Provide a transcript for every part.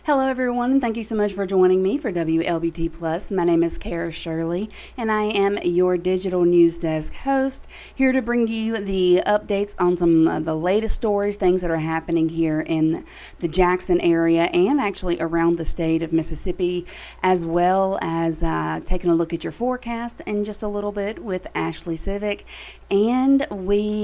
Hello, everyone, and thank you so much for joining me for Wlbt Plus. My name is Cara Shirley, and I am your digital news desk host, here to bring you the updates on some of the latest stories, things that are happening here in the Jackson area and actually around the state of Mississippi, as well as taking a look at your forecast in just a little bit with Ashley Civic. And we're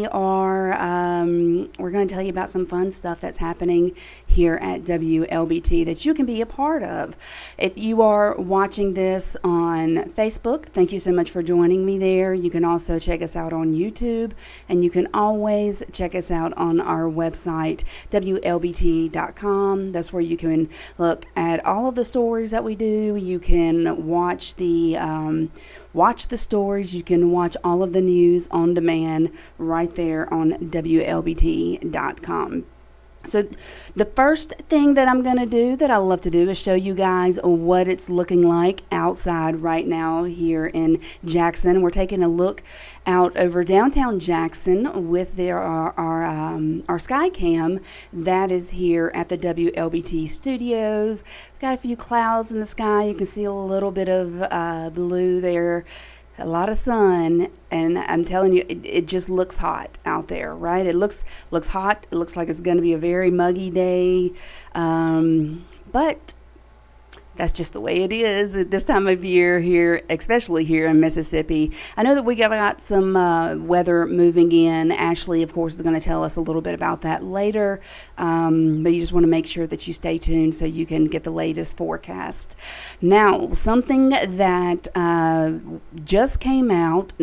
going to tell you about some fun stuff that's happening here at Wlbt that you can be a part of. If you are watching this on Facebook, thank you so much for joining me there. You can also check us out on YouTube, and you can always check us out on our website, Wlbt.com. That's where you can look at all of the stories that we do. You can watch the stories. You can watch all of the news on demand right there on Wlbt.com. So the first thing that I'm going to do, that I love to do, is show you guys what it's looking like outside right now here in Jackson. We're taking a look out over downtown Jackson with our Skycam that is here at the Wlbt studios. Got a few clouds in the sky. You can see a little bit of blue there. A lot of sun, and I'm telling you, it just looks hot out there, right? It looks hot. It looks like it's going to be a very muggy day, but that's just the way it is at this time of year here, especially here in Mississippi. I know that we got some weather moving in. Ashley, of course, is going to tell us a little bit about that later, but you just want to make sure that you stay tuned so you can get the latest forecast. Now, something that just came out,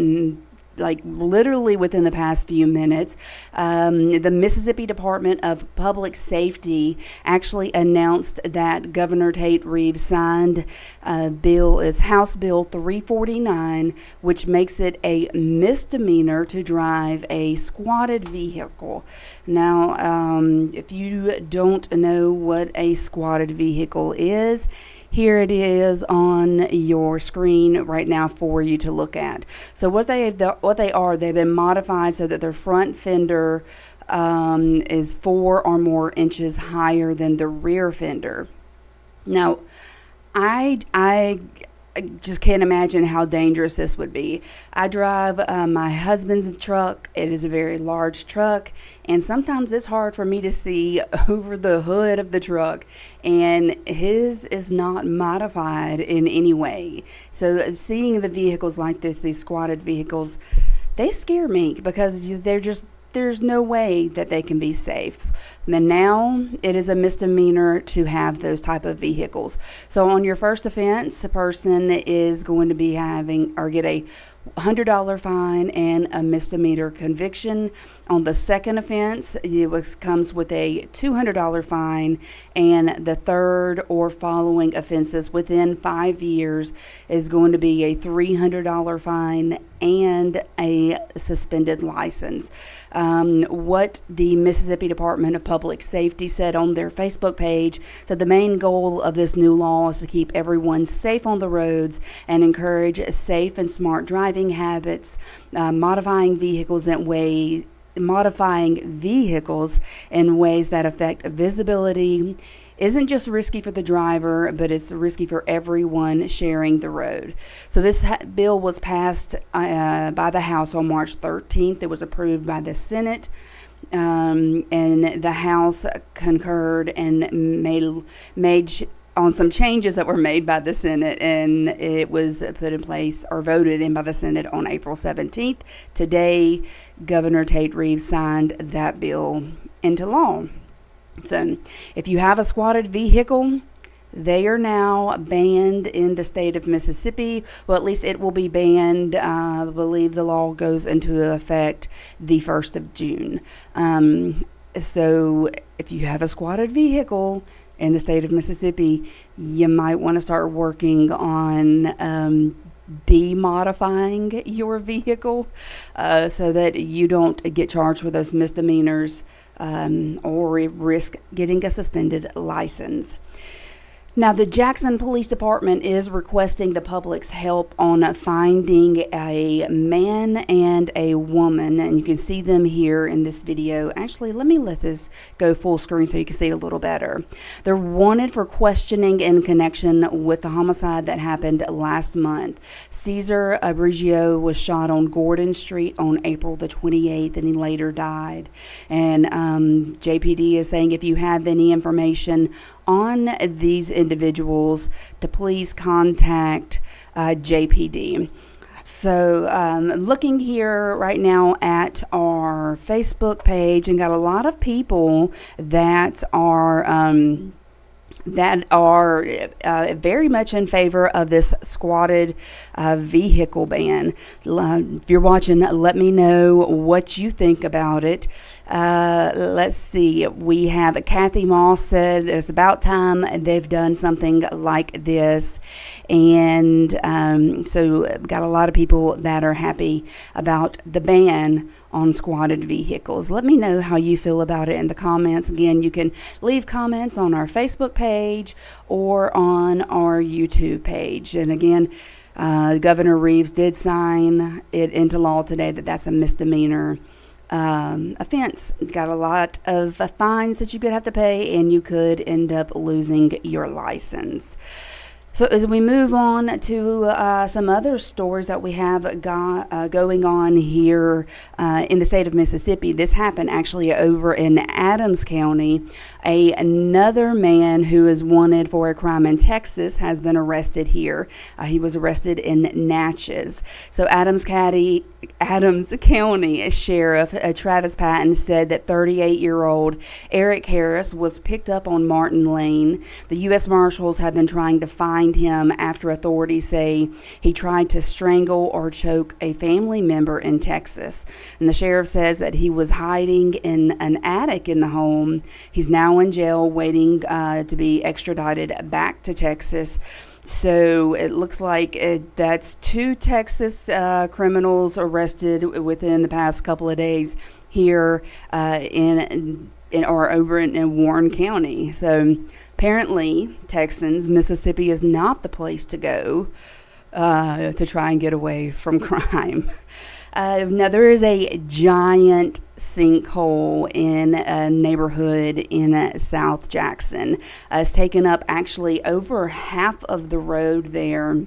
like literally within the past few minutes, the Mississippi Department of Public Safety actually announced that Governor Tate Reeves signed a bill, is House Bill 349, which makes it a misdemeanor to drive a squatted vehicle. Now, if you don't know what a squatted vehicle is, here it is on your screen right now for you to look at. So what they've been modified so that their front fender is 4 or more inches higher than the rear fender. Now, I just can't imagine how dangerous this would be. I drive my husband's truck. It is a very large truck, and sometimes it's hard for me to see over the hood of the truck, and his is not modified in any way. So seeing the vehicles like this, these squatted vehicles, they scare me because there's no way that they can be safe. And now it is a misdemeanor to have those type of vehicles. So on your first offense, a person is going to be get a $100 fine and a misdemeanor conviction. On the second offense, it comes with a $200 fine, and the third or following offenses within 5 years is going to be a $300 fine and a suspended license. What the Mississippi Department of Public Safety said on their Facebook page, said the main goal of this new law is to keep everyone safe on the roads and encourage safe and smart driving habits, modifying vehicles in ways that affect visibility isn't just risky for the driver, but it's risky for everyone sharing the road. So this bill was passed by the House on March 13th. It was approved by the Senate, and the House concurred and made on some changes that were made by the Senate, and it was put in place or voted in by the Senate on April 17th. Today, Governor Tate Reeves signed that bill into law. So if you have a squatted vehicle, they are now banned in the state of Mississippi. Well, at least it will be banned. I believe the law goes into effect the 1st of June. So if you have a squatted vehicle in the state of Mississippi, you might want to start working on demodifying your vehicle so that you don't get charged with those misdemeanors or risk getting a suspended license. Now, the Jackson Police Department is requesting the public's help on finding a man and a woman, and you can see them here in this video. Actually, let me let this go full screen so you can see it a little better. They're wanted for questioning in connection with the homicide that happened last month. Cesar Abrigio was shot on Gordon Street on April the 28th, and he later died. And JPD is saying if you have any information on these individuals to please contact JPD. So looking here right now at our Facebook page, and got a lot of people that are very much in favor of this squatted vehicle ban. If you're watching, let me know what you think about it. Let's see. We have Kathy Moss said it's about time they've done something like this. And so got a lot of people that are happy about the ban on squatted vehicles. Let me know how you feel about it in the comments. Again, you can leave comments on our Facebook page or on our YouTube page. And again, Governor Reeves did sign it into law today that that's a misdemeanor offense. Got a lot of fines that you could have to pay, and you could end up losing your license. So as we move on to some other stories that we have going on here in the state of Mississippi, this happened actually over in Adams County. Another man who is wanted for a crime in Texas has been arrested here. He was arrested in Natchez. So Adams County Sheriff Travis Patton said that 38-year-old Eric Harris was picked up on Martin Lane. The U.S. Marshals have been trying to find him after authorities say he tried to strangle or choke a family member in Texas. And the sheriff says that he was hiding in an attic in the home. He's now in jail waiting to be extradited back to Texas. So it looks like that's 2 Texas criminals arrested within the past couple of days here over in Warren County. So apparently, Texans, Mississippi is not the place to go to try and get away from crime. Now, there is a giant sinkhole in a neighborhood in South Jackson. It's taken up actually over half of the road there.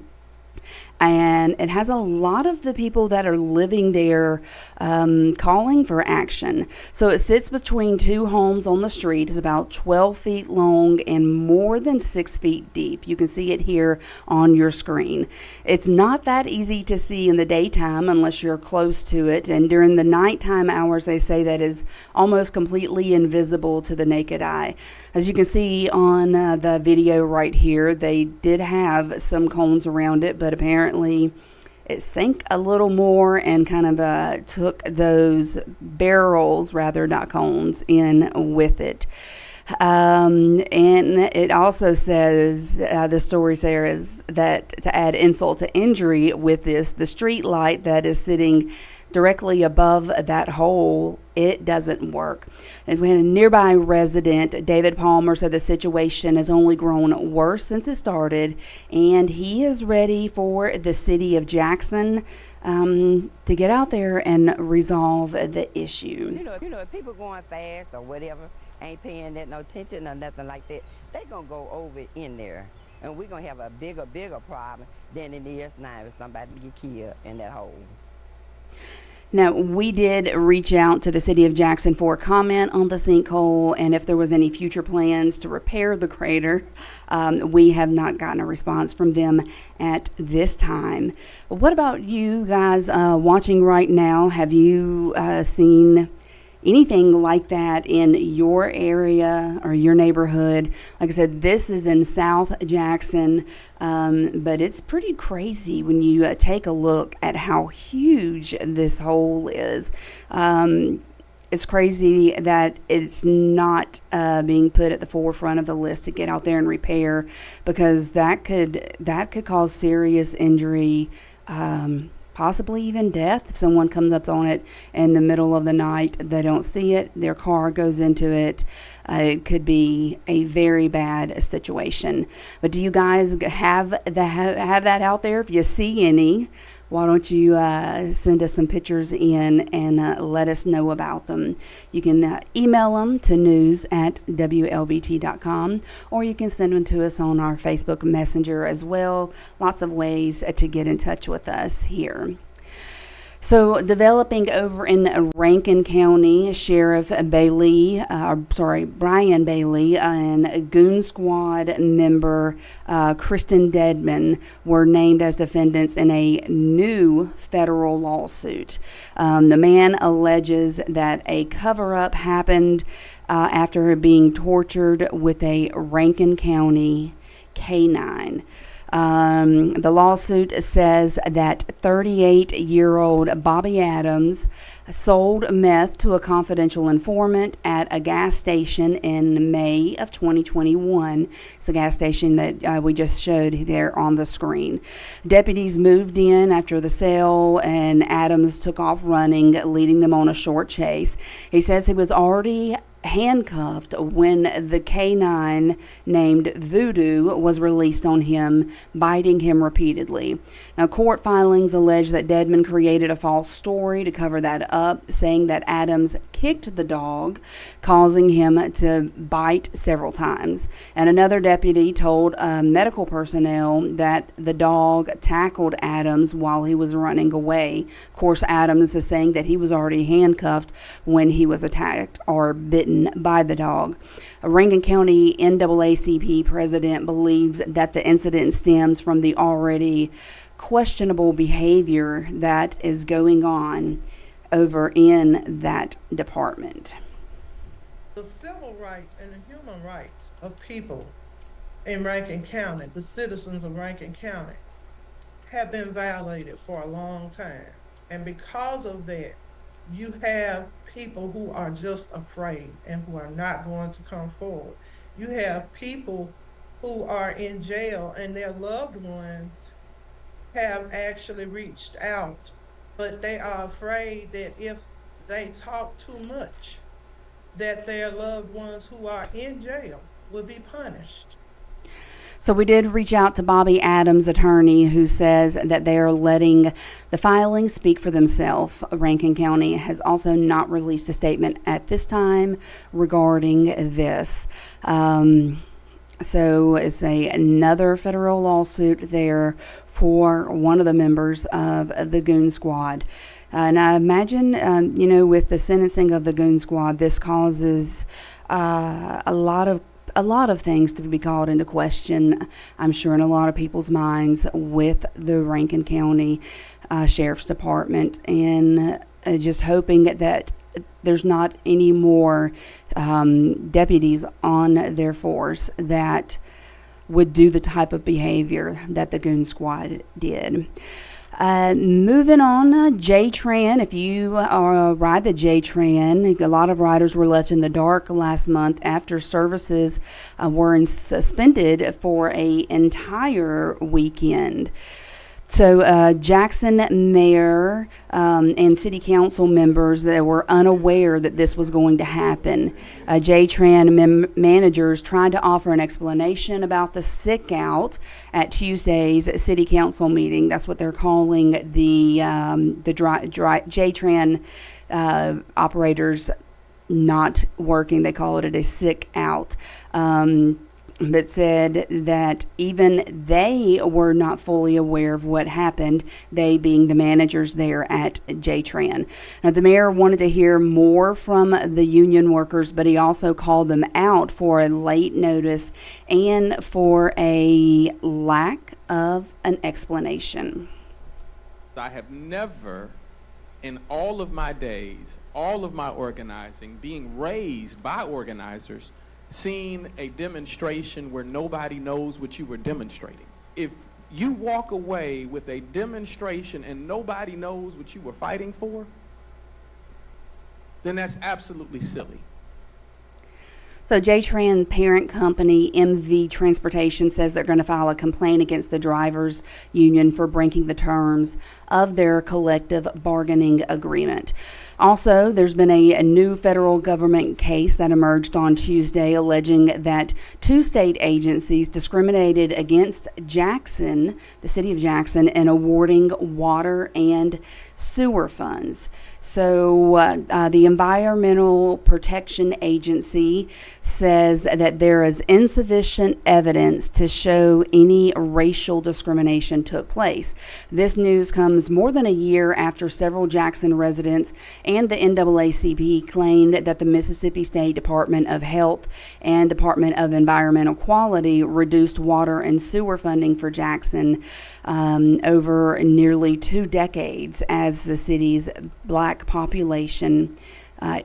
And it has a lot of the people that are living there calling for action. So it sits between 2 homes on the street. It's about 12 feet long and more than 6 feet deep. You can see it here on your screen. It's not that easy to see in the daytime unless you're close to it. And during the nighttime hours, they say that is almost completely invisible to the naked eye. As you can see on the video right here, they did have some cones around it, but apparently it sank a little more and kind of took those barrels, rather not cones, in with it. And it also says, the story there is that to add insult to injury with this, the street light that is sitting directly above that hole, it doesn't work. And when a nearby resident, David Palmer, said the situation has only grown worse since it started, and he is ready for the city of Jackson to get out there and resolve the issue. You know, if people going fast or whatever, ain't paying that no attention or nothing like that, they gonna go over in there, and we're gonna have a bigger problem than it is now if somebody get killed in that hole. Now, we did reach out to the city of Jackson for a comment on the sinkhole and if there was any future plans to repair the crater. We have not gotten a response from them at this time. What about you guys watching right now? Have you seen anything like that in your area or your neighborhood? Like I said, this is in South Jackson, but it's pretty crazy when you take a look at how huge this hole is. It's crazy that it's not being put at the forefront of the list to get out there and repair, because that could cause serious injury, possibly even death. If someone comes up on it in the middle of the night, they don't see it, their car goes into it. It could be a very bad situation. But do you guys have that out there? If you see any, why don't you send us some pictures in and let us know about them. You can email them to news@wlbt.com, or you can send them to us on our Facebook Messenger as well. Lots of ways to get in touch with us here. So, developing over in Rankin County, Brian Bailey and Goon Squad member Kristen Dedman were named as defendants in a new federal lawsuit. The man alleges that a cover-up happened after being tortured with a Rankin County canine. The lawsuit says that 38-year-old Bobby Adams sold meth to a confidential informant at a gas station in May of 2021. It's the gas station that we just showed there on the screen. Deputies moved in after the sale, and Adams took off running, leading them on a short chase. He says he was already handcuffed when the canine named Voodoo was released on him, biting him repeatedly. Now, court filings allege that Dedman created a false story to cover that up, saying that Adams kicked the dog, causing him to bite several times. And another deputy told medical personnel that the dog tackled Adams while he was running away. Of course, Adams is saying that he was already handcuffed when he was attacked or bitten by the dog. A Rankin County NAACP president believes that the incident stems from the already questionable behavior that is going on over in that department. The civil rights and the human rights of people in Rankin County, the citizens of Rankin County, have been violated for a long time. And because of that, you have people who are just afraid and who are not going to come forward. You have people who are in jail and their loved ones have actually reached out, but they are afraid that if they talk too much, that their loved ones who are in jail will be punished. So we did reach out to Bobby Adams' attorney, who says that they are letting the filings speak for themselves. Rankin County has also not released a statement at this time regarding this. So it's another federal lawsuit there for one of the members of the Goon Squad. And I imagine, with the sentencing of the Goon Squad, this causes a lot of things to be called into question, I'm sure, in a lot of people's minds with the Rankin County Sheriff's Department, and just hoping that there's not any more deputies on their force that would do the type of behavior that the Goon Squad did. Moving on, J-Tran. If you ride the J-Tran, a lot of riders were left in the dark last month after services were suspended for an entire weekend. So Jackson mayor and city council members that were unaware that this was going to happen. J-Tran managers tried to offer an explanation about the sick out at Tuesday's city council meeting. That's what they're calling the J-Tran operators not working. They call it a sick out. But said that even they were not fully aware of what happened, they being the managers there at J-Tran. Now, the mayor wanted to hear more from the union workers, but he also called them out for a late notice and for a lack of an explanation. I have never, in all of my days, all of my organizing, being raised by organizers, seen a demonstration where nobody knows what you were demonstrating. If you walk away with a demonstration and nobody knows what you were fighting for, then that's absolutely silly. So JTRAN parent company MV Transportation says they're going to file a complaint against the drivers union for breaking the terms of their collective bargaining agreement. Also, there's been a new federal government case that emerged on Tuesday alleging that 2 state agencies discriminated against Jackson, the city of Jackson, in awarding water and sewer funds. So the Environmental Protection Agency says that there is insufficient evidence to show any racial discrimination took place. This news comes more than a year after several Jackson residents and the NAACP claimed that the Mississippi State Department of Health and Department of Environmental Quality reduced water and sewer funding for Jackson over nearly 2 decades as the city's black population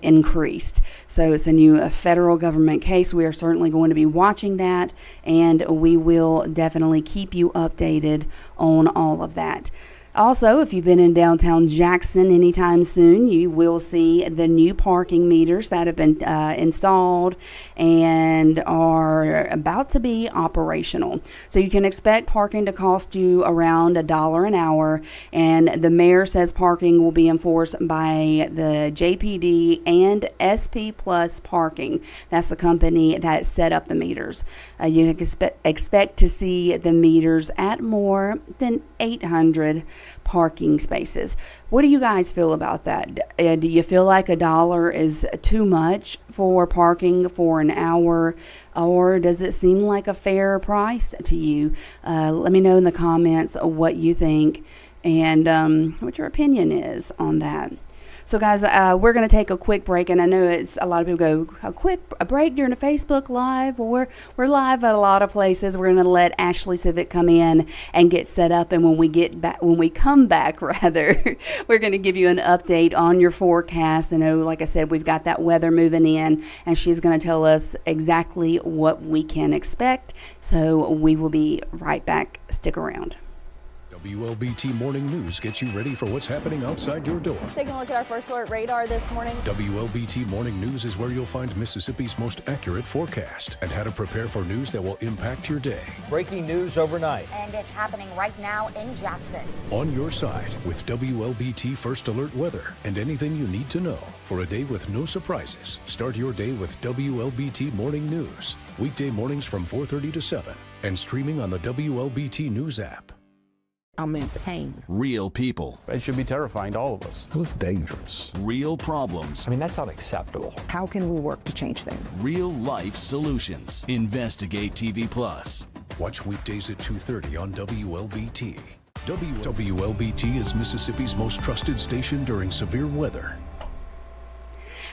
increased. So it's a new federal government case. We are certainly going to be watching that, and we will definitely keep you updated on all of that. Also, if you've been in downtown Jackson anytime soon, you will see the new parking meters that have been installed and are about to be operational. So you can expect parking to cost you around $1 an hour, and the mayor says parking will be enforced by the JPD and SP Plus Parking. That's the company that set up the meters. You can expect to see the meters at more than 800 parking spaces. What do you guys feel about that? Do you feel like $1 is too much for parking for an hour, or does it seem like a fair price to you? Let me know in the comments what you think and what your opinion is on that. So guys, we're going to take a quick break, and I know it's a lot of people go, a break during a Facebook Live. Well, we're live at a lot of places. We're going to let Ashley Civic come in and get set up, and when we come back, we're going to give you an update on your forecast. I know, like I said, we've got that weather moving in, and she's going to tell us exactly what we can expect. So we will be right back. Stick around. Wlbt Morning News gets you ready for what's happening outside your door. Taking a look at our first alert radar this morning. Wlbt Morning News is where you'll find Mississippi's most accurate forecast and how to prepare for news that will impact your day. Breaking news overnight. And it's happening right now in Jackson. On your side with WLBT First Alert weather and anything you need to know for a day with no surprises. Start your day with WLBT Morning News. Weekday mornings from 4:30 to 7 and streaming on the WLBT News app. I'm in pain. Real people. It should be terrifying to all of us. It was dangerous. Real problems. I mean, that's unacceptable. How can we work to change things? Real life solutions. Investigate TV Plus. Watch weekdays at 2:30 on WLBT. WLBT is Mississippi's most trusted station during severe weather.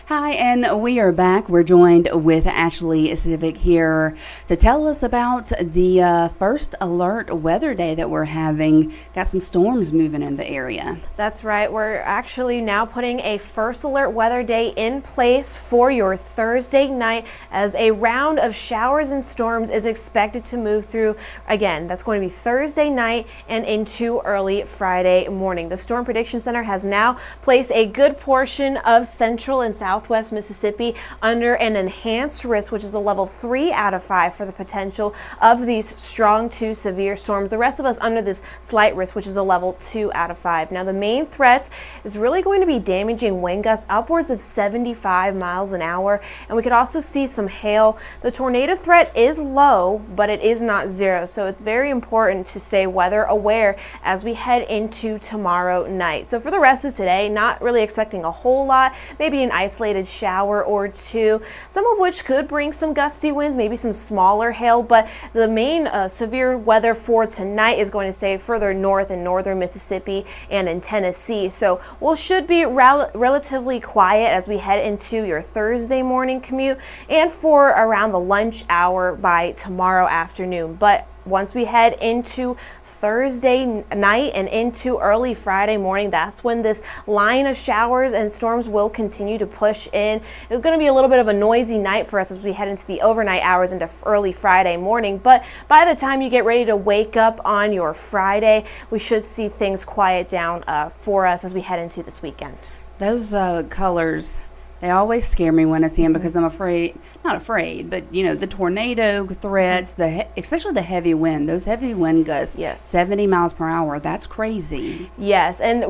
Hi, and we are back. We're joined with Ashley Civic here to tell us about the first alert weather day that we're having. Got some storms moving in the area. That's right. We're actually now putting a first alert weather day in place for your Thursday night as a round of showers and storms is expected to move through. Again, that's going to be Thursday night and into early Friday morning. The Storm Prediction Center has now placed a good portion of central and southwest Mississippi under an enhanced risk, which is a level 3 out of 5 for the potential of these strong to severe storms. The rest of us under this slight risk, which is a level 2 out of 5. Now, the main threat is really going to be damaging wind gusts upwards of 75 miles an hour, and we could also see some hail. The tornado threat is low, but it is not zero, so it's very important to stay weather aware as we head into tomorrow night. So for the rest of today, not really expecting a whole lot, maybe an isolated shower or two, some of which could bring some gusty winds, maybe some smaller hail, but the main severe weather for tonight is going to stay further north in northern Mississippi and in Tennessee. So we should be relatively quiet as we head into your Thursday morning commute and for around the lunch hour by tomorrow afternoon. But once we head into Thursday night and into early Friday morning, that's when this line of showers and storms will continue to push in. It's going to be a little bit of a noisy night for us as we head into the overnight hours into early Friday morning. But by the time you get ready to wake up on your Friday, we should see things quiet down for us as we head into this weekend. Those colors, they always scare me when I see them because I'm afraid not afraid, but the tornado threats, especially the heavy wind, those heavy wind gusts, Yes. 70 miles per hour, that's crazy. Yes, and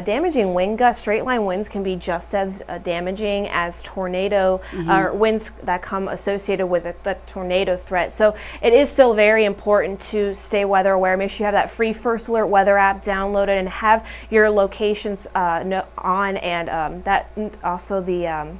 damaging wind gusts, straight line winds can be just as damaging as tornado or winds that come associated with the tornado threat. So it is still very important to stay weather aware. Make sure you have that free First Alert weather app downloaded and have your locations on, and that also the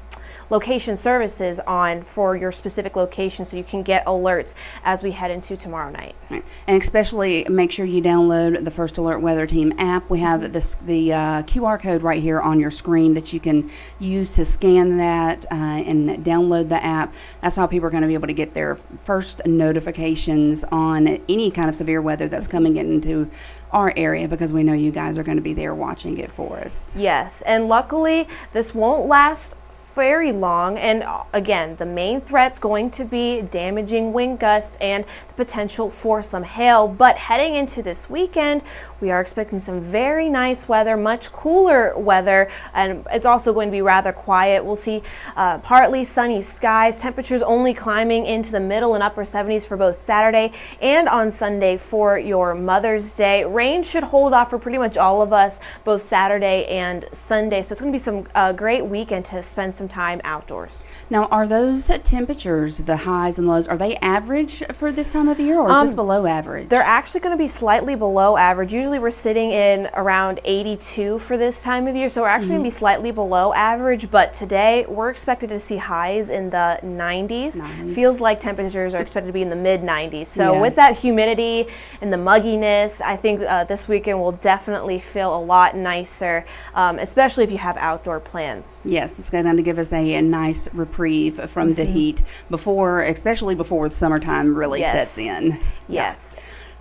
location services on for your specific location, so you can get alerts as we head into tomorrow night. Right. And especially make sure you download the First Alert Weather Team app. We have the QR code right here on your screen that you can use to scan that and download the app. That's how people are going to be able to get their first notifications on any kind of severe weather that's coming into our area, because we know you guys are going to be there watching it for us. Yes, and luckily this won't last very long, and again, the main threat's going to be damaging wind gusts and the potential for some hail. But heading into this weekend, we are expecting some very nice weather, much cooler weather, and it's also going to be rather quiet. We'll see partly sunny skies, temperatures only climbing into the middle and upper 70s for both Saturday and on Sunday for your Mother's Day. Rain should hold off for pretty much all of us both Saturday and Sunday, so it's going to be some great weekend to spend some time outdoors. Now, are those temperatures, the highs and lows, are they average for this time of year, or is this below average? They're actually going to be slightly below average. Usually we're sitting in around 82 for this time of year, so we're actually going to be slightly below average, but today we're expected to see highs in the 90s. Nice. Feels like temperatures are expected to be in the mid 90s. So with that humidity and the mugginess, I think this weekend will definitely feel a lot nicer, especially if you have outdoor plans. Yes, it's going to give us a nice reprieve from the heat especially before the summertime really sets in. Yes.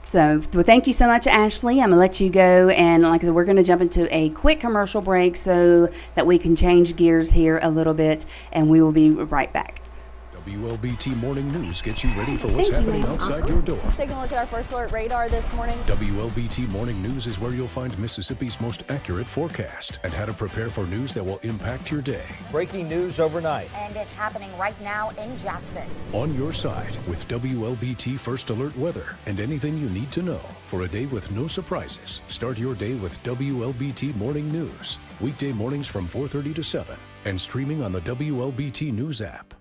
So, well, thank you so much, Ashley. I'm going to let you go, and like I said, we're going to jump into a quick commercial break so that we can change gears here a little bit, and we will be right back. WLBT Morning News gets you ready for what's happening outside your door. Taking a look at our First Alert radar this morning. WLBT Morning News is where you'll find Mississippi's most accurate forecast and how to prepare for news that will impact your day. Breaking news overnight. And it's happening right now in Jackson. On your side with WLBT First Alert weather and anything you need to know for a day with no surprises. Start your day with WLBT Morning News. Weekday mornings from 4:30 to 7 and streaming on the WLBT News app.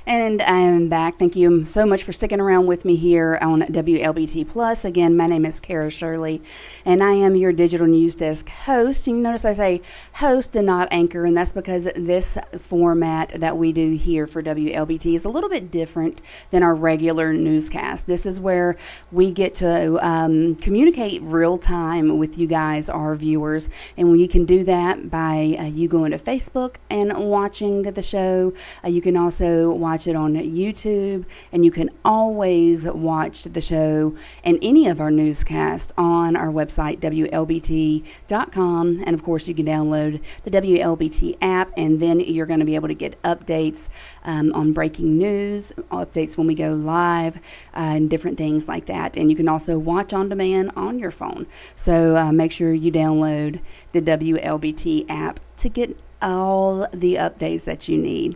And I am back. Thank you so much for sticking around with me here on WLBT Plus. Again, my name is Cara Shirley, and I am your digital news desk host. You notice I say host and not anchor, and that's because this format that we do here for WLBT is a little bit different than our regular newscast. This is where we get to communicate real time with you guys, our viewers, and you can do that by you going to Facebook and watching the show. You can also watch it on YouTube, and you can always watch the show and any of our newscasts on our website, WLBT.com. And of course, you can download the WLBT app, and then you're going to be able to get updates on breaking news, updates when we go live, and different things like that. And you can also watch on demand on your phone. So make sure you download the WLBT app to get all the updates that you need.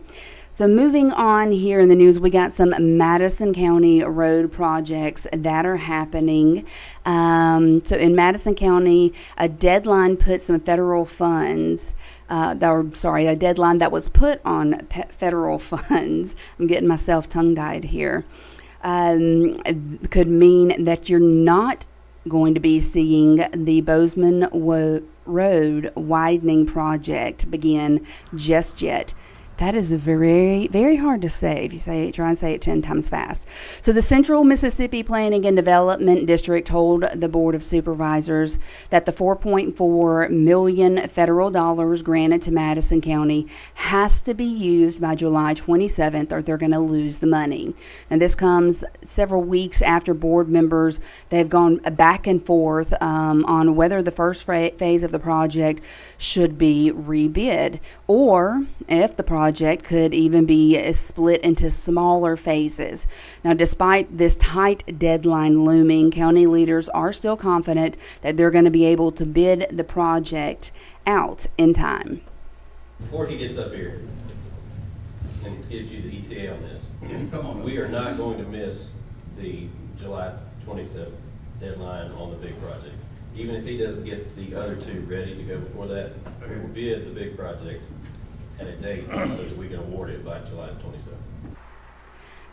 So moving on here in the news, we got some Madison County road projects that are happening. So in Madison County, a deadline put some federal funds, a deadline that was put on federal funds. I'm getting myself tongue-tied here. Could mean that you're not going to be seeing the Bozeman Road widening project begin just yet. That is very, very hard to say if you try and say it 10 times fast. So the Central Mississippi Planning and Development District told the Board of Supervisors that the $4.4 million federal dollars granted to Madison County has to be used by July 27th, or they're going to lose the money. And this comes several weeks after board members, they've gone back and forth on whether the first phase of the project should be rebid, or if the project could even be split into smaller phases. Now, despite this tight deadline looming, county leaders are still confident that they're going to be able to bid the project out in time. Before he gets up here, and gives you the ETA on this. We are not going to miss the July 27th deadline on the big project. Even if he doesn't get the other two ready to go before that, we will bid the big project at a date so that we can award it by July 27th.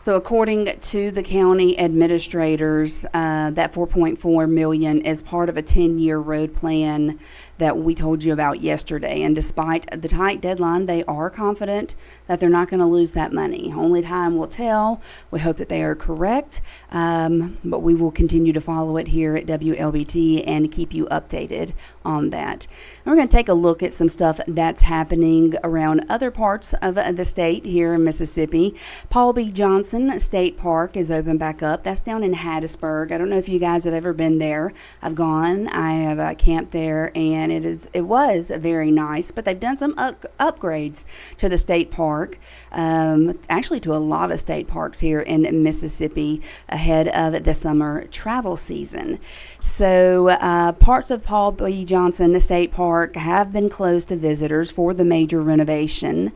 So according to the county administrators, that $4.4 million is part of a 10-year road plan that we told you about yesterday. And despite the tight deadline, they are confident that they're not going to lose that money. Only time will tell. We hope that they are correct, but we will continue to follow it here at WLBT and keep you updated on that. And we're going to take a look at some stuff that's happening around other parts of the state here in Mississippi. Paul B. Johnson State Park is open back up. That's down in Hattiesburg. I don't know if you guys have ever been there. I've gone. I have camped there, and it was very nice, but they've done some upgrades to the state park, actually to a lot of state parks here in Mississippi ahead of the summer travel season. So parts of Paul B. Johnson State Park have been closed to visitors for the major renovation,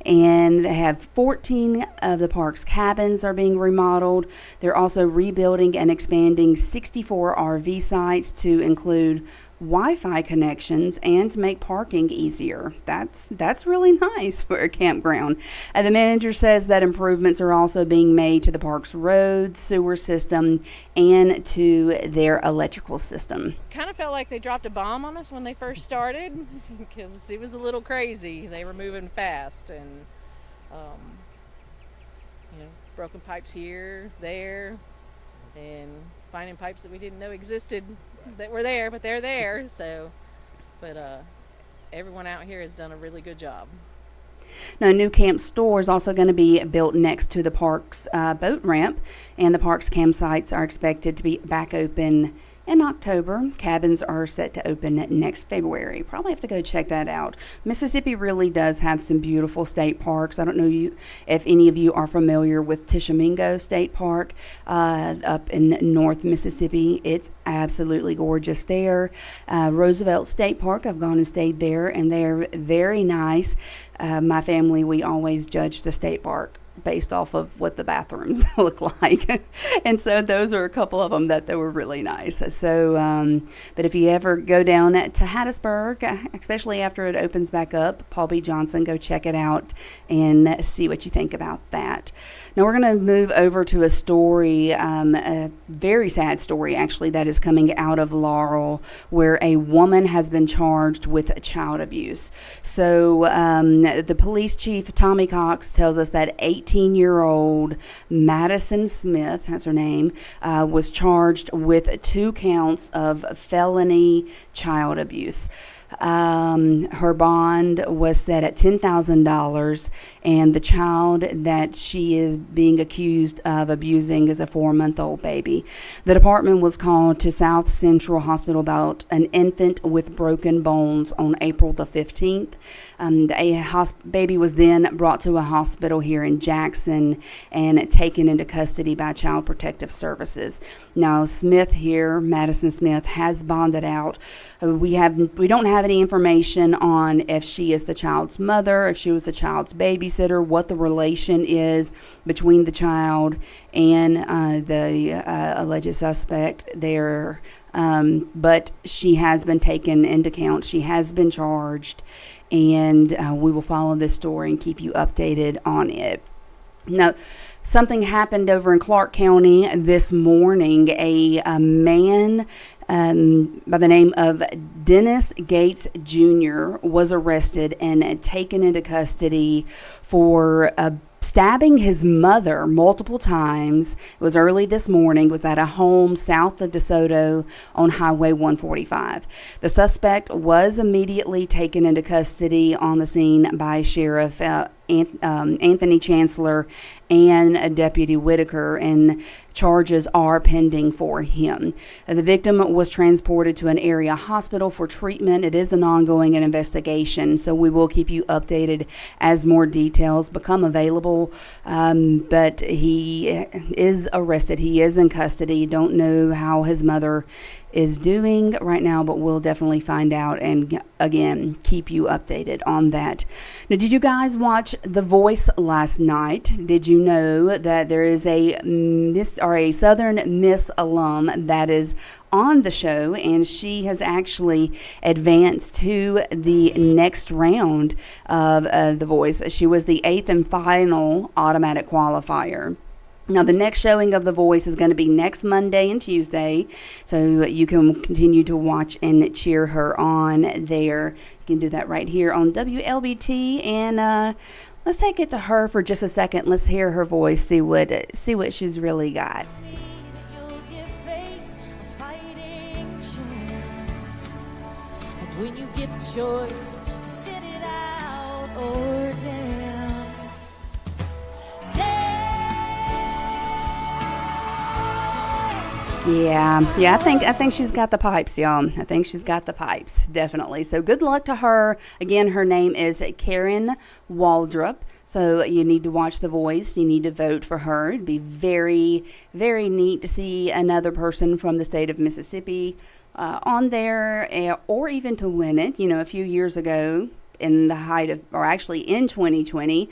and they have 14 of the park's cabins are being remodeled. They're also rebuilding and expanding 64 RV sites to include Wi-Fi connections and to make parking easier. That's really nice for a campground. The manager says that improvements are also being made to the park's road, sewer system, and to their electrical system. Kind of felt like they dropped a bomb on us when they first started because it was a little crazy. They were moving fast, and broken pipes here, there, and finding pipes that we didn't know existed that were there, but they're there. So, but everyone out here has done a really good job. Now, a new camp store is also going to be built next to the park's boat ramp, and the park's campsites are expected to be back open in October. Cabins are set to open next February. Probably have to go check that out. Mississippi really does have some beautiful state parks. I don't know if any of you are familiar with Tishomingo State Park up in North Mississippi. It's absolutely gorgeous there. Roosevelt State Park, I've gone and stayed there, and they're very nice. My family, we always judge the state park based off of what the bathrooms look like. And so those are a couple of them that they were really nice. So, but if you ever go down to Hattiesburg, especially after it opens back up, Paul B. Johnson, go check it out and see what you think about that. Now we're going to move over to a story, a very sad story actually, that is coming out of Laurel, where a woman has been charged with child abuse. So the police chief, Tommy Cox, tells us that 18-year-old Madison Smith, that's her name, was charged with 2 counts of felony child abuse. Her bond was set at $10,000, and the child that she is being accused of abusing is a 4-month-old baby. The department was called to South Central Hospital about an infant with broken bones on April the 15th. A baby was then brought to a hospital here in Jackson and taken into custody by Child Protective Services. Now, Smith here, Madison Smith, has bonded out. We don't have any information on if she is the child's mother, if she was the child's babysitter, what the relation is between the child and the alleged suspect there. But she has been taken into account. She has been charged, and we will follow this story and keep you updated on it. Now, something happened over in Clarke County this morning. A man by the name of Dennis Gates Jr. was arrested and taken into custody for stabbing his mother multiple times. It was early this morning. It was at a home south of DeSoto on Highway 145. The suspect was immediately taken into custody on the scene by Sheriff Anthony Chancellor and Deputy Whitaker, and charges are pending for him. The victim was transported to an area hospital for treatment. It is an ongoing investigation, so we will keep you updated as more details become available. But he is arrested. He is in custody. Don't know how his mother is doing right now, but we'll definitely find out and again keep you updated on that. Now, did you guys watch The Voice last night? Did you know that there is a Southern Miss alum that is on the show, and she has actually advanced to the next round of The Voice. She was the 8th and final automatic qualifier. Now, the next showing of The Voice is going to be next Monday and Tuesday, so you can continue to watch and cheer her on there. You can do that right here on WLBT, and let's take it to her for just a second. Let's hear her voice, see what she's really got. When you get the choice to sit it out or dance, Yeah, I think she's got the pipes, y'all. I think she's got the pipes, definitely. So good luck to her. Again, her name is Karen Waldrop. So you need to watch The Voice. You need to vote for her. It'd be very, very neat to see another person from the state of Mississippi on there, or even to win it. You know, a few years ago, in the height of, or actually in 2020,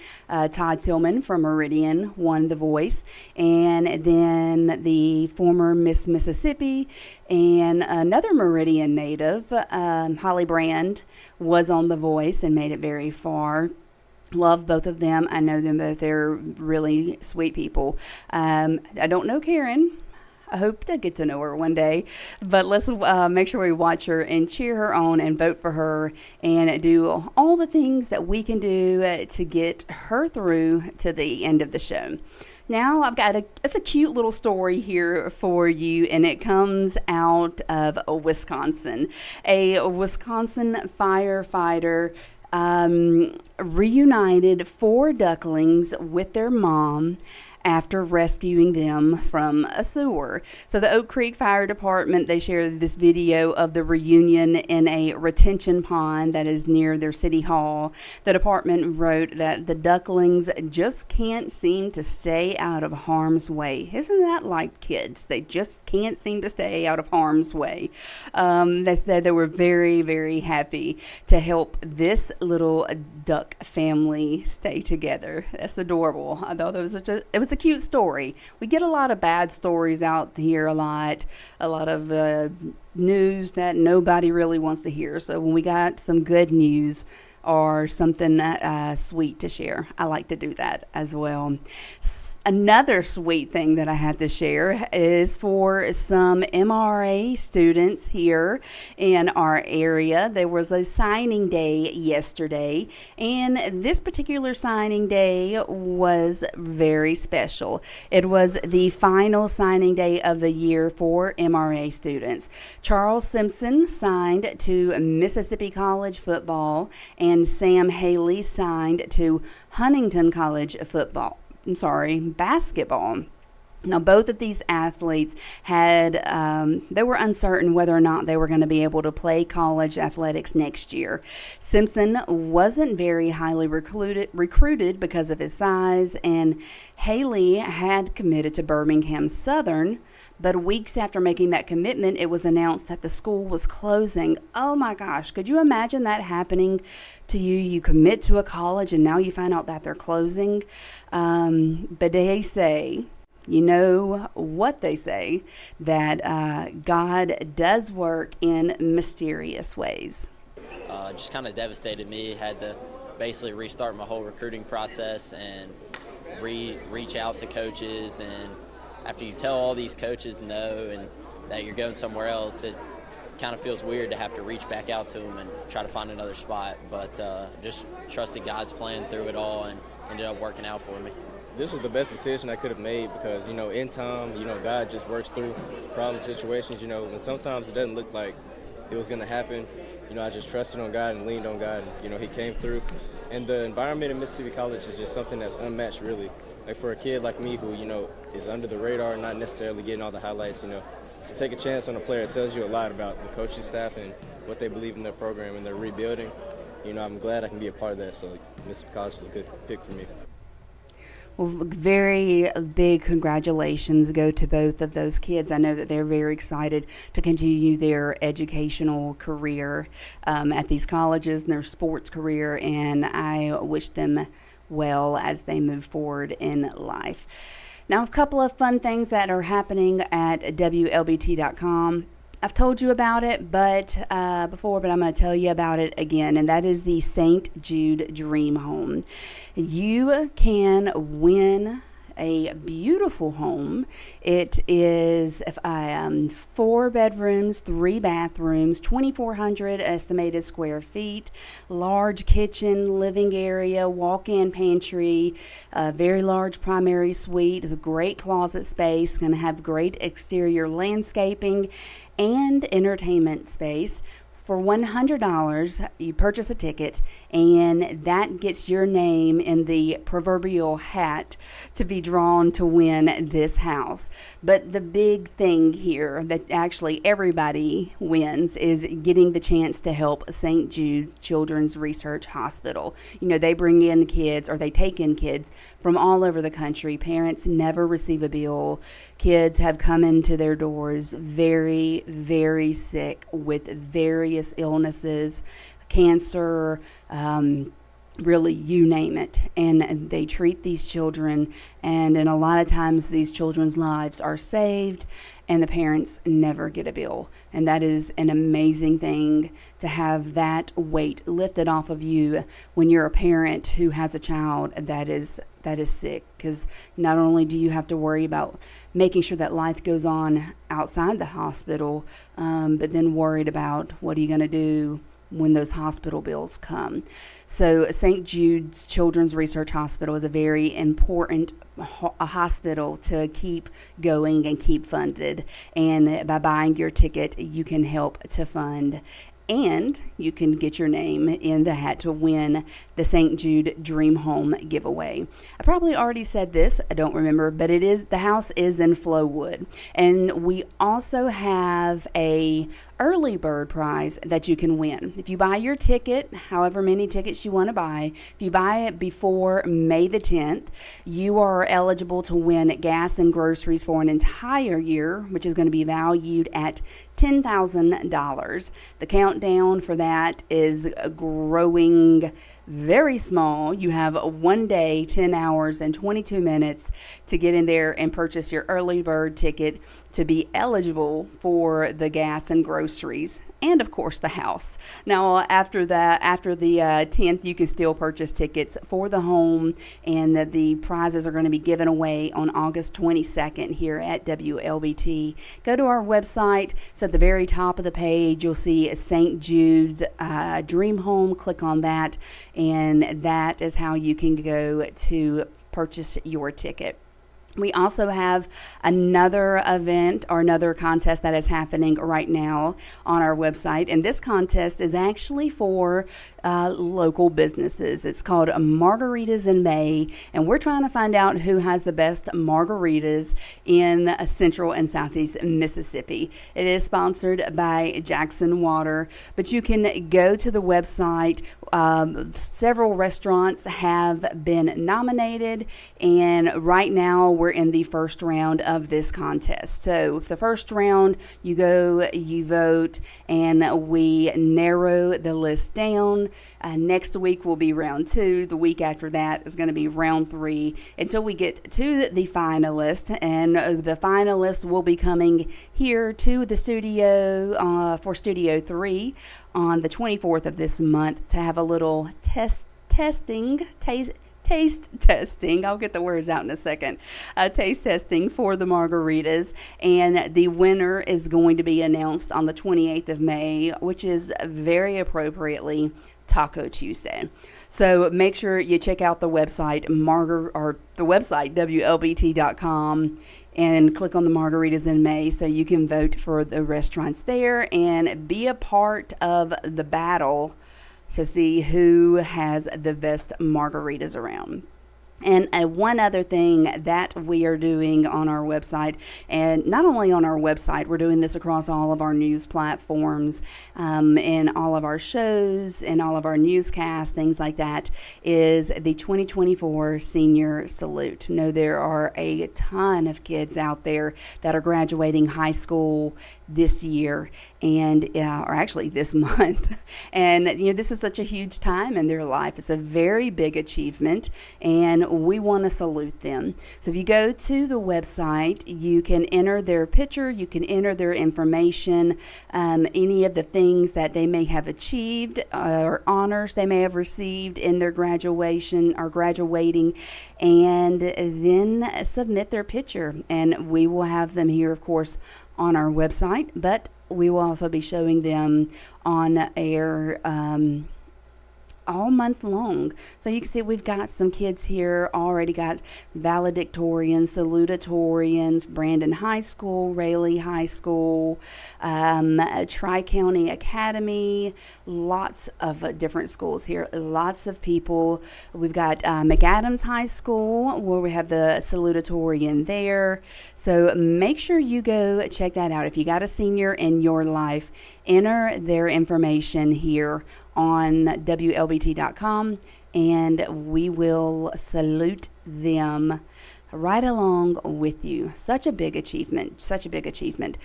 Todd Tillman from Meridian won The Voice, and then the former Miss Mississippi and another Meridian native, Holly Brand, was on The Voice and made it very far. Love both of them. I know them both. They're really sweet people. I don't know Karen. I hope to get to know her one day, but let's make sure we watch her and cheer her on and vote for her and do all the things that we can do to get her through to the end of the show. Now I've got it's a cute little story here for you, and it comes out of Wisconsin. A Wisconsin firefighter reunited 4 ducklings with their mom after rescuing them from a sewer. So the Oak Creek Fire Department, they shared this video of the reunion in a retention pond that is near their city hall. The department wrote that the ducklings just can't seem to stay out of harm's way. Isn't that like kids? They just can't seem to stay out of harm's way. They said they were very, very happy to help this little duck family stay together. That's adorable. I thought it was a cute story. We get a lot of bad stories out here, a lot of news that nobody really wants to hear. So when we got some good news or something sweet to share, I like to do that as well. Another sweet thing that I have to share is for some MRA students here in our area. There was a signing day yesterday, and this particular signing day was very special. It was the final signing day of the year for MRA students. Charles Simpson signed to Mississippi College football, and Sam Haley signed to Huntington College basketball. Now, both of these athletes they were uncertain whether or not they were going to be able to play college athletics next year. Simpson wasn't very highly recruited because of his size, and Haley had committed to Birmingham Southern. But weeks after making that commitment, it was announced that the school was closing. Oh my gosh, could you imagine that happening to you? You commit to a college and now you find out that they're closing. But they say, you know what they say, that God does work in mysterious ways. Just kind of devastated me. Had to basically restart my whole recruiting process and reach out to coaches, and after you tell all these coaches no and that you're going somewhere else, it kind of feels weird to have to reach back out to them and try to find another spot. But just trusted God's plan through it all, and ended up working out for me. This was the best decision I could have made because, in time, God just works through problem situations, and sometimes it doesn't look like it was going to happen. I just trusted on God and leaned on God, and, He came through. And the environment in Mississippi College is just something that's unmatched, really. Like for a kid like me who, is under the radar, not necessarily getting all the highlights, to take a chance on a player, it tells you a lot about the coaching staff and what they believe in their program and their rebuilding. I'm glad I can be a part of that, so Mississippi College was a good pick for me. Well, very big congratulations go to both of those kids. I know that they're very excited to continue their educational career at these colleges and their sports career, and I wish them well as they move forward in life. Now, a couple of fun things that are happening at WLBT.com. I've told you about it before, but I'm going to tell you about it again, and that is the St. Jude Dream Home. You can win a beautiful home. It is 4 bedrooms, 3 bathrooms, 2,400 estimated square feet, large kitchen, living area, walk-in pantry, a very large primary suite with a great closet space, going to have great exterior landscaping and entertainment space. For $100, you purchase a ticket, and that gets your name in the proverbial hat to be drawn to win this house. But the big thing here that actually everybody wins is getting the chance to help St. Jude Children's Research Hospital. You know, they bring in kids, or they take in kids from all over the country. Parents never receive a bill. Kids have come into their doors very, very sick with various illnesses, cancer, really, you name it. And they treat these children, and a lot of times these children's lives are saved, and the parents never get a bill. And that is an amazing thing, to have that weight lifted off of you when you're a parent who has a child that is sick. Because not only do you have to worry about making sure that life goes on outside the hospital, but then worried about what are you going to do when those hospital bills come. So St. Jude's Children's Research Hospital is a very important hospital to keep going and keep funded. And by buying your ticket, you can help to fund, and you can get your name in the hat to win the St. Jude Dream Home giveaway. I probably already said this, I don't remember, but the house is in Flowood. And we also have a early bird prize that you can win. If you buy your ticket, however many tickets you want to buy, if you buy it before May the 10th, you are eligible to win gas and groceries for an entire year, which is going to be valued at $10,000. The countdown for that is growing very small. You have 1 day, 10 hours, and 22 minutes to get in there and purchase your early bird ticket to be eligible for the gas and groceries, and of course the house. Now, after the 10th, you can still purchase tickets for the home, and the prizes are going to be given away on August 22nd here at WLBT. Go to our website. It's at the very top of the page. You'll see St. Jude's Dream Home. Click on that, and that is how you can go to purchase your ticket. We also have another event or another contest that is happening right now on our website. And this contest is actually for local businesses. It's called Margaritas in May. And we're trying to find out who has the best margaritas in Central and Southeast Mississippi. It is sponsored by Jackson Water. But you can go to the website. Several restaurants have been nominated. And right now we're in the first round of this contest. So the first round, you go, you vote, and we narrow the list down. Next week will be round 2. The week after that is going to be round 3 until we get to the finalist. And the finalists will be coming here to the studio for Studio 3 on the 24th of this month to have a little taste testing. I'll get the words out in a second. Taste testing for the margaritas, and the winner is going to be announced on the 28th of May, which is very appropriately Taco Tuesday. So make sure you check out the website WLBT.com and click on the Margaritas in May so you can vote for the restaurants there and be a part of the battle to see who has the best margaritas around. And one other thing that we are doing on our website, and not only on our website, we're doing this across all of our news platforms, in all of our shows, and all of our newscasts, things like that, is the 2024 Senior Salute. Know there are a ton of kids out there that are graduating high school this year, and or actually this month. And this is such a huge time in their life. It's a very big achievement, and we want to salute them. So if you go to the website, you can enter their picture, you can enter their information, any of the things that they may have achieved, or honors they may have received in their graduation or graduating, and then submit their picture. And we will have them here, of course, on our website, but we will also be showing them on air all month long. So you can see we've got some kids here already, got valedictorians, salutatorians, Brandon High School, Raleigh High School, Tri-County Academy, lots of different schools here, lots of people. We've got McAdams High School, where we have the salutatorian there. So make sure you go check that out. If you got a senior in your life, enter their information here on WLBT.com, and we will salute them right along with you. Such a big achievement, such a big achievement.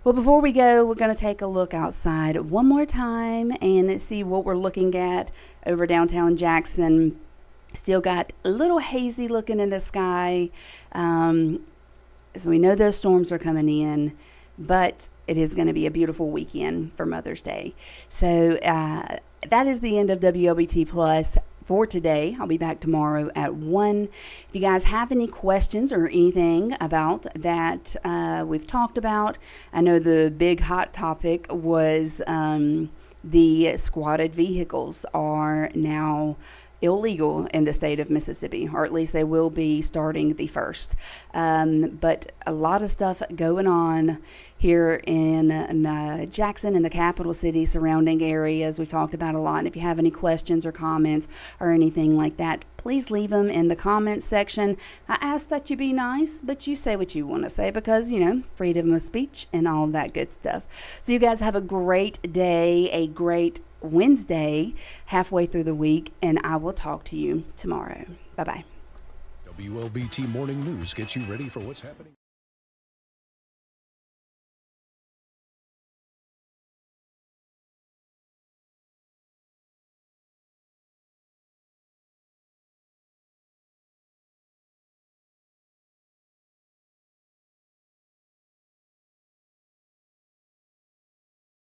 Well, before we go, we're going to take a look outside one more time and see what we're looking at over downtown Jackson. Still got a little hazy looking in the sky. So we know those storms are coming in, but it is going to be a beautiful weekend for Mother's Day. So that is the end of WLBT Plus for today. I'll be back tomorrow at 1. If you guys have any questions or anything about that we've talked about, I know the big hot topic was the squatted vehicles are now illegal in the state of Mississippi, or at least they will be starting the 1st. But a lot of stuff going on here in Jackson and the capital city, surrounding areas. We've talked about a lot. And if you have any questions or comments or anything like that, please leave them in the comments section. I ask that you be nice, but you say what you want to say, because, freedom of speech and all that good stuff. So you guys have a great day, a great Wednesday, halfway through the week, and I will talk to you tomorrow. Bye-bye. WLBT Morning News gets you ready for what's happening.